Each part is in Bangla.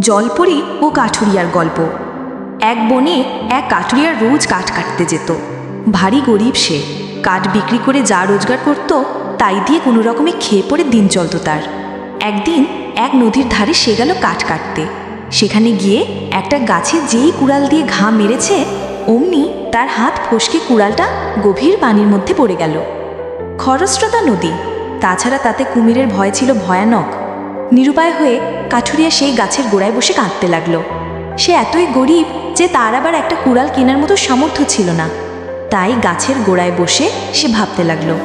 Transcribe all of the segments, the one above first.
জলপরি ও কাঠুরিয়ার গল্প। এক বনে এক কাঠুরিয়া রোজ কাঠ কাটতে যেত। ভারী গরিব সে। কাঠ বিক্রি করে যা রোজগার করত তাই দিয়ে কোনো রকমে খেয়ে পড়ে দিন চলত তার। একদিন এক নদীর ধারে সে গেল কাঠ কাটতে। সেখানে গিয়ে একটা গাছে যেই কুড়াল দিয়ে ঘা মেরেছে অমনি তার হাত ফসকে কুড়ালটা গভীর পানির মধ্যে পড়ে গেল। খরস্রোতা নদী, তাছাড়া তাতে কুমিরের ভয় ছিল ভয়ানক। নিরুপায় হয়ে কাঠুরিয়া সেই গাছের গোড়ায় বসে কাঁদতে লাগলো। সে এতই গরিব যে তার আবার একটা কুড়াল কেনার মতো সামর্থ্য ছিল না। তাই গাছের গোড়ায় বসে সে ভাবতে লাগলো।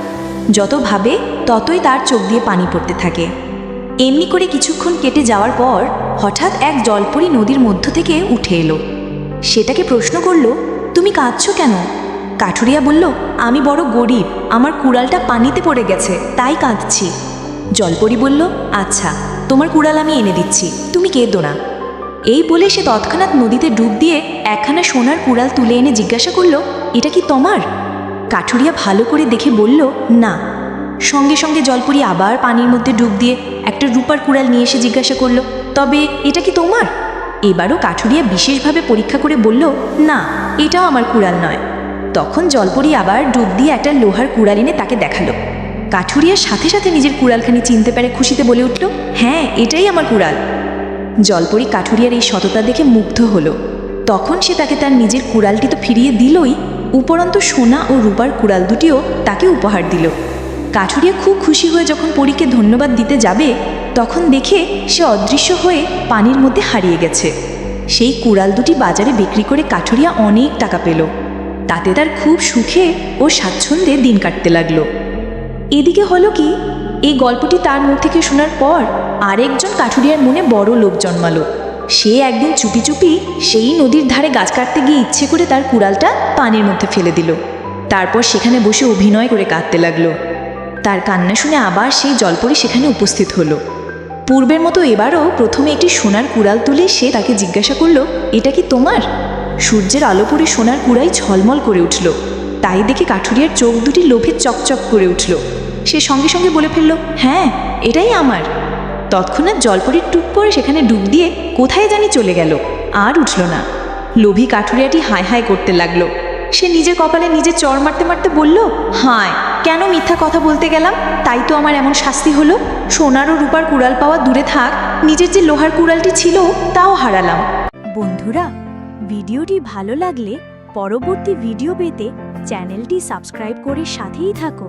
যত ভাবে ততই তার চোখ দিয়ে পানি পড়তে থাকে। এমনি করে কিছুক্ষণ কেটে যাওয়ার পর হঠাৎ এক জলপরি নদীর মধ্য থেকে উঠে এলো। সেটাকে প্রশ্ন করল, তুমি কাঁদছো কেন? কাঠুরিয়া বলল, আমি বড় গরিব, আমার কুড়ালটা পানিতে পড়ে গেছে, তাই কাঁদছি। জলপরি বলল, আচ্ছা, তোমার কুড়াল আমি এনে দিচ্ছি, তুমি কেঁদো না। এই বলে সে তৎক্ষণাৎ নদীতে ডুব দিয়ে একখানা সোনার কুড়াল তুলে এনে জিজ্ঞাসা করল, এটা কি তোমার? কাঠুরিয়া ভালো করে দেখে বলল, না। সঙ্গে সঙ্গে জলপরি আবার পানির মধ্যে ডুব দিয়ে একটা রূপার কুড়াল নিয়ে এসে জিজ্ঞাসা করল, তবে এটা কি তোমার? এবারও কাঠুরিয়া বিশেষভাবে পরীক্ষা করে বলল, না, এটাও আমার কুড়াল নয়। তখন জলপরি আবার ডুব দিয়ে একটা লোহার কুড়াল এনে তাকে দেখালো। কাঠুরিয়ার সাথে সাথে নিজের কুড়ালখানি চিনতে পেরে খুশিতে বলে উঠল, হ্যাঁ, এটাই আমার কুড়াল। জলপরি কাঠুরিয়ার এই সততা দেখে মুগ্ধ হলো। তখন সে তাকে তার নিজের কুড়ালটি তো ফিরিয়ে দিলই, উপরন্তু সোনা ও রূপার কুড়াল দুটিও তাকে উপহার দিল। কাঠুরিয়া খুব খুশি হয়ে যখন পরীকে ধন্যবাদ দিতে যাবে তখন দেখে সে অদৃশ্য হয়ে পানির মধ্যে হারিয়ে গেছে। সেই কুড়াল দুটি বাজারে বিক্রি করে কাঠুরিয়া অনেক টাকা পেল। তাতে তার খুব সুখে ও স্বাচ্ছন্দ্যে দিন কাটতে লাগলো। এদিকে হলো কি, এই গল্পটি তার মুখ থেকে শোনার পর আরেকজন কাঠুরিয়ার মনে বড় লোভ জন্মালো। সে একদিন চুপি চুপি সেই নদীর ধারে গাছ কাটতে গিয়ে ইচ্ছে করে তার কুড়ালটা পানির মধ্যে ফেলে দিল। তারপর সেখানে বসে অভিনয় করে কাঁদতে লাগলো। তার কান্না শুনে আবার সেই জলপরি সেখানে উপস্থিত হলো। পূর্বের মতো এবারও প্রথমে একটি সোনার কুড়াল তুলে সে তাকে জিজ্ঞাসা করল, এটা কি তোমার? সূর্যের আলো পড়ে সোনার কুড়াই ঝলমল করে উঠল। তাই দেখে কাঠুরিয়ার চোখ দুটি লোভে চকচক করে উঠল। সে সঙ্গে সঙ্গে বলে ফেলল, হ্যাঁ, এটাই আমার। তৎক্ষণাৎ জলপরির টুপ করে সেখানে ডুব দিয়ে কোথায় জানি চলে গেল, আর উঠল না। লোভী কাঠুরিয়াটি হায় হায় করতে লাগলো। সে নিজের কপালে নিজে চড় মারতে মারতে বলল, হায়, কেন মিথ্যা কথা বলতে গেলাম, তাই তো আমার এমন শাস্তি হলো। সোনার ও রূপার কুড়াল পাওয়া দূরে থাক, নিজের যে লোহার কুড়ালটি ছিল তাও হারালাম। বন্ধুরা, ভিডিওটি ভালো লাগলে পরবর্তী ভিডিও পেতে চ্যানেলটি সাবস্ক্রাইব করে সাথেই থাকো।